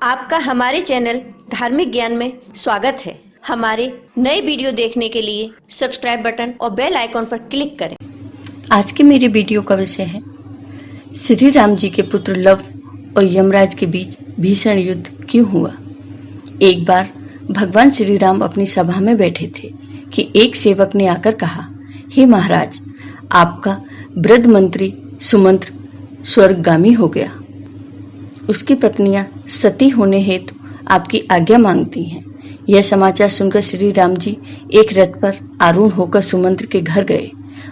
आपका हमारे चैनल धार्मिक ज्ञान में स्वागत है। हमारे नए वीडियो देखने के लिए सब्सक्राइब बटन और बेल आइकॉन पर क्लिक करें। आज की मेरी वीडियो का विषय है श्री राम जी के पुत्र लव और यमराज के बीच भीषण युद्ध क्यों हुआ। एक बार भगवान श्री राम अपनी सभा में बैठे थे कि एक सेवक ने आकर कहा, हे महाराज, आपका वृद्ध मंत्री सुमंत्र स्वर्गगामी हो गया। उसकी पत्नियां सती होने हेतु आपकी आज्ञा मांगती हैं। यह समाचार सुनकर श्री राम जी एक रथ पर आरूढ़ होकर सुमंत्र के घर गए।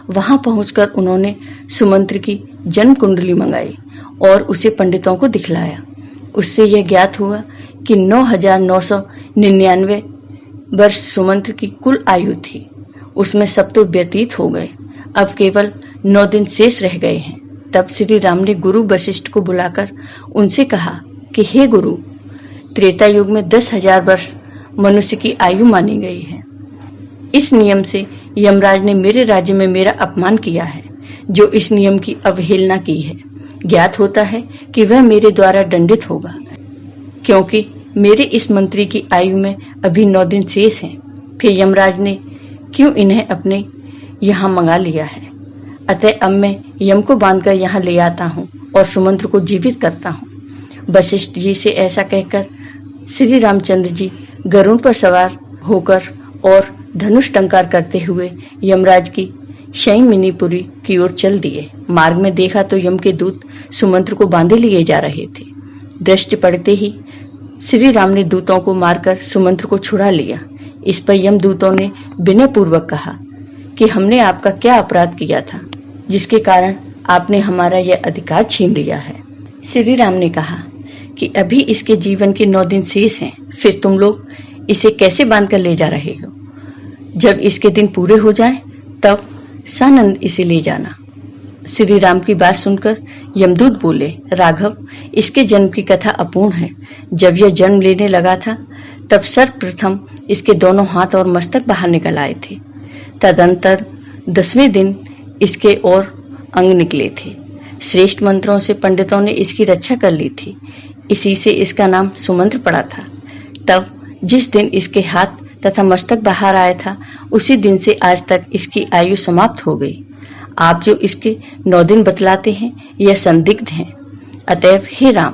वहां पहुंचकर उन्होंने सुमंत्र की जन्म कुंडली मंगाई और उसे पंडितों को दिखलाया। उससे यह ज्ञात हुआ कि 9,999 वर्ष सुमंत्र की कुल आयु थी। उसमें सब तो व्यतीत हो गए, अब केवल 9 दिन शेष रह गए हैं। तब श्री राम ने गुरु वशिष्ठ को बुलाकर उनसे कहा कि हे गुरु, त्रेता युग में 10,000 वर्ष मनुष्य की आयु मानी गई है। इस नियम से यमराज ने मेरे राज्य में मेरा अपमान किया है। जो इस नियम की अवहेलना की है, ज्ञात होता है कि वह मेरे द्वारा दंडित होगा, क्योंकि मेरे इस मंत्री की आयु में अभी 9 दिन शेष हैं। फिर यमराज ने क्यों इन्हें अपने यहाँ मंगा लिया है। अतः अब मैं यम को बांधकर यहाँ ले आता हूँ और सुमंत्र को जीवित करता हूँ। वशिष्ठ जी से ऐसा कहकर श्री रामचंद्र जी गरुड़ पर सवार होकर और धनुष टंकार करते हुए यमराज की शयनमिनीपुरी की ओर चल दिए। मार्ग में देखा तो यम के दूत सुमंत्र को बांधे लिए जा रहे थे। दृष्टि पड़ते ही श्री राम ने दूतों को मारकर सुमंत्र को छुड़ा लिया। इस पर यम दूतों ने विनय पूर्वक कहा कि हमने आपका क्या अपराध किया था जिसके कारण आपने हमारा यह अधिकार छीन लिया है। श्री राम ने कहा कि अभी इसके जीवन के 9 दिन शेष हैं, फिर तुम लोग इसे कैसे बांध कर ले जा रहे हो। जब इसके दिन पूरे हो जाएं, तब सानंद इसे ले जाना। श्री राम की बात सुनकर यमदूत बोले, राघव, इसके जन्म की कथा अपूर्ण है। जब यह जन्म लेने लगा था तब सर्वप्रथम इसके दोनों हाथ और मस्तक बाहर निकल आए थे। तदंतर 10वें दिन इसके और अंग निकले थे। श्रेष्ठ मंत्रों से पंडितों ने इसकी रक्षा कर ली थी। इसी से इसका नाम सुमंत्र पड़ा था। तब जिस दिन इसके हाथ तथा मस्तक बाहर आया था, उसी दिन से आज तक इसकी आयु समाप्त हो गई। आप जो इसके 9 दिन बतलाते हैं, यह संदिग्ध हैं। अतएव हे राम,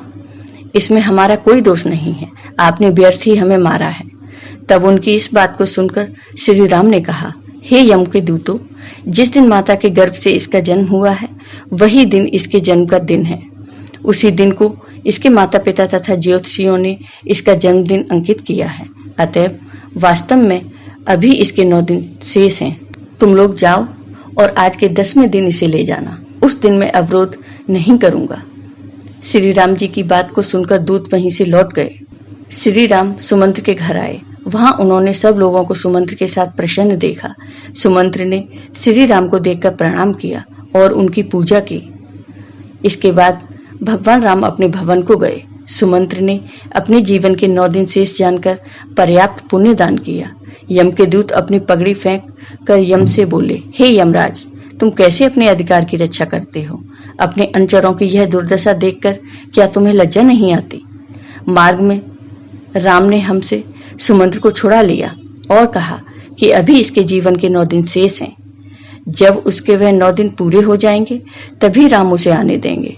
इसमें हमारा कोई दोष नहीं है। आपने व्यर्थ ही हमें मारा है। तब उनकी इस बात को सुनकर श्री राम ने कहा, हे यम के दूतों, जिस दिन माता के गर्भ से इसका जन्म हुआ है, वही दिन इसके जन्म का दिन है। उसी दिन को इसके माता पिता तथा ज्योतिषियों ने इसका जन्मदिन अंकित किया है। अतएव वास्तव में अभी इसके 9 दिन शेष हैं। तुम लोग जाओ और आज के 10वें दिन इसे ले जाना। उस दिन मैं अवरोध नहीं करूंगा। श्री राम जी की बात को सुनकर दूत वहीं से लौट गए। श्री राम सुमंत्र के घर आए। वहां उन्होंने सब लोगों को सुमंत्र के साथ प्रसन्न देखा। सुमंत्र ने श्री राम को देखकर प्रणाम किया और उनकी पूजा की। इसके बाद भगवान राम अपने भवन को गए। सुमंत्र ने अपने जीवन के 9 दिन शेष जानकर पर्याप्त पुण्य दान किया। यम के दूत अपनी पगड़ी फेंक कर यम से बोले, हे यमराज, तुम कैसे अपने अधिकार की रक्षा करते हो। अपने अनुचरों की यह दुर्दशा देखकर क्या तुम्हें लज्जा नहीं आती। मार्ग में राम ने हमसे सुमंत्र को छुड़ा लिया और कहा कि अभी इसके जीवन के 9 दिन शेष हैं। जब उसके वह 9 दिन पूरे हो जाएंगे तभी राम उसे आने देंगे।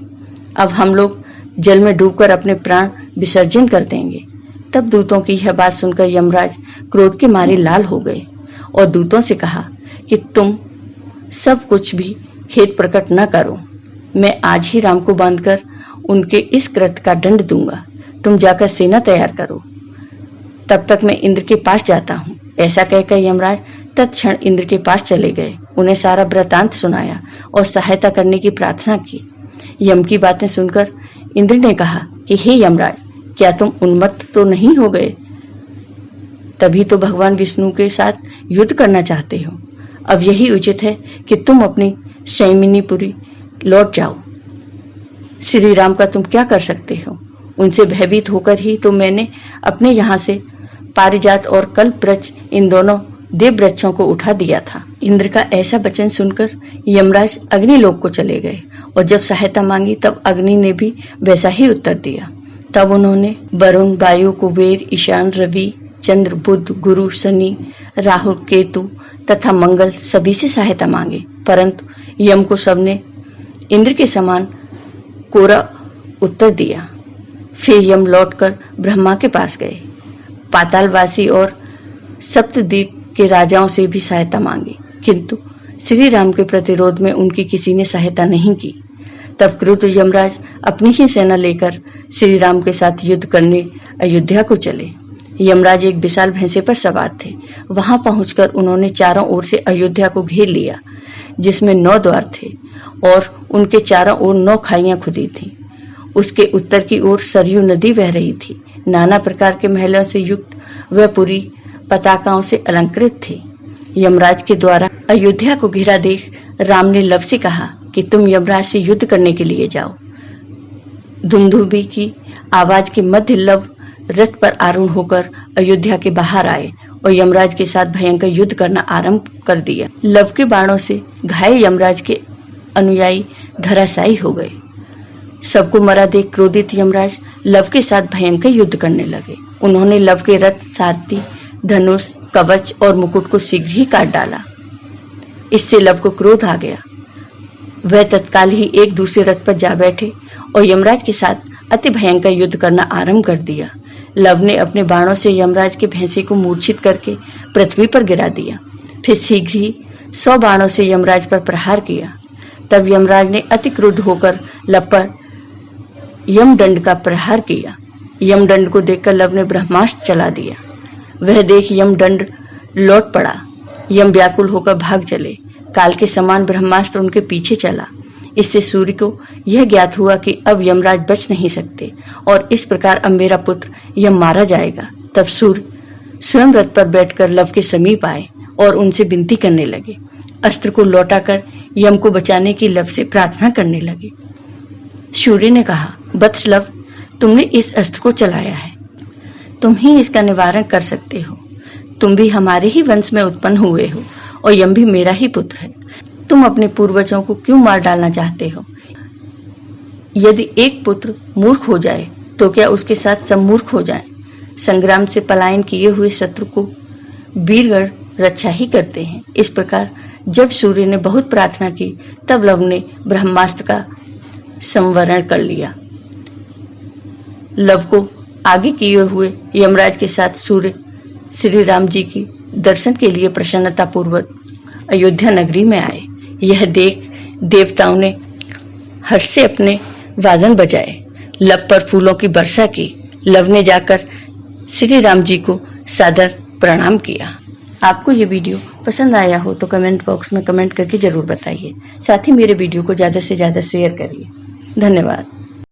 अब हम लोग जल में डूबकर अपने प्राण विसर्जन कर देंगे। तब दूतों की यह बात सुनकर यमराज क्रोध के मारे लाल हो गए और दूतों से कहा कि तुम सब कुछ भी खेद प्रकट न करो। मैं आज ही राम को बांधकर उनके इस कृत्य का दंड दूंगा। तुम जाकर सेना तैयार करो, तब तक मैं इंद्र के पास जाता हूँ। ऐसा कहकर यमराज तत्क्षण इंद्र के पास चले गए। उन्हें सारा वृतांत सुनाया और सहायता करने की प्रार्थना की। यम की बातें सुनकर इंद्र ने कहा कि हे यमराज, क्या तुम उन्मत्त तो नहीं हो गए। तभी तो भगवान विष्णु के साथ युद्ध करना चाहते हो। अब यही उचित है कि तुम अपनी शयनमिनीपुरी लौट जाओ। श्री राम का तुम क्या कर सकते हो। उनसे भयभीत होकर ही तो मैंने अपने यहाँ से पारिजात और कल्प वृक्ष, इन दोनों देव वृक्षों को उठा दिया था। इंद्र का ऐसा वचन सुनकर यमराज अग्निलोक को चले गए और जब सहायता मांगी तब अग्नि ने भी वैसा ही उत्तर दिया। तब उन्होंने वरुण, वायु, कुबेर, ईशान, रवि, चंद्र, बुध, गुरु, शनि, राहु, केतु तथा मंगल सभी से सहायता मांगी, परंतु यम को सबने इंद्र के समान कोरा उत्तर दिया। फिर यम लौटकर ब्रह्मा के पास गए, पातालवासी और सप्तद्वीप के राजाओं से भी सहायता मांगी, किंतु श्री राम के प्रतिरोध में उनकी किसी ने सहायता नहीं की। तब क्रुद्ध यमराज अपनी ही सेना लेकर श्री राम के साथ युद्ध करने अयोध्या को चले। यमराज एक विशाल भैंसे पर सवार थे। वहां पहुंचकर उन्होंने चारों ओर से अयोध्या को घेर लिया, जिसमें 9 द्वार थे और उनके चारों ओर 9 खाइयां खुदी थीं। उसके उत्तर की ओर सरयू नदी बह रही थी। नाना प्रकार के महलों से युक्त वह पुरी पताकाओं से अलंकृत थी। यमराज के द्वारा अयोध्या को घिरा देख राम ने लव से कहा कि तुम यमराज से युद्ध करने के लिए जाओ। धुंधुबी की आवाज के मध्य लव रथ पर आरूढ़ होकर अयोध्या के बाहर आए और यमराज के साथ भयंकर युद्ध करना आरंभ कर दिया। लव के बाणों से घायल यमराज के अनुयायी धराशायी हो गए। सबको मरा देख क्रोधित यमराज लव के साथ भयंकर युद्ध करने लगे। उन्होंने लव के रथ, सारथी, धनुष, कवच और मुकुट को शीघ्र ही काट डाला। इससे लव को क्रोध आ गया। वह तत्काल ही एक दूसरे रथ पर जा बैठे और यमराज के साथ अति भयंकर युद्ध करना आरंभ कर दिया। लव ने अपने बाणों से यमराज के भैंसे को मूर्छित करके पृथ्वी पर गिरा दिया। फिर शीघ्र ही 100 बाणों से यमराज पर प्रहार किया। तब यमराज ने अति क्रुद्ध होकर लव पर यमदंड का प्रहार किया। यमदंड को देखकर लव ने ब्रह्मास्त्र चला दिया। वह देख यमदंड लौट पड़ा। यम व्याकुल होकर भाग चले। काल के समान ब्रह्मास्त्र उनके पीछे चला। इससे सूर्य को यह ज्ञात हुआ कि अब यमराज बच नहीं सकते और इस प्रकार अब मेरा पुत्र यम मारा जाएगा। तब सूर्य स्वयं रथ पर बैठकर लव के समीप आए और उनसे विनती करने लगे। अस्त्र को लौटाकर यम को बचाने की लव से प्रार्थना करने लगे। सूर्य ने कहा, वत्स लव, तुमने इस अस्त्र को चलाया है, तुम ही इसका निवारण कर सकते हो। तुम भी हमारे ही वंश में उत्पन्न हुए हो और यम भी मेरा ही पुत्र है। तुम अपने पूर्वजों को क्यों मार डालना चाहते हो? यदि एक पुत्र मूर्ख हो जाए तो क्या उसके साथ सब मूर्ख हो जाएं? संग्राम से पलायन किए हुए शत्रु को वीरगण रक्षा ही करते हैं। इस प्रकार जब सूर्य ने बहुत प्रार्थना की तब लव ने ब्रह्मास्त्र का संवरण कर लिया। लव को आगे किए हुए यमराज के साथ सूर्य श्री राम जी की दर्शन के लिए प्रसन्नता पूर्वक अयोध्या नगरी में आए। यह देख देवताओं ने हर्ष से अपने वादन बजाए, लव पर फूलों की वर्षा की। लव ने जाकर श्री राम जी को सादर प्रणाम किया। आपको ये वीडियो पसंद आया हो तो कमेंट बॉक्स में कमेंट करके जरूर बताइए। साथ ही मेरे वीडियो को ज़्यादा से ज़्यादा शेयर करिए। धन्यवाद।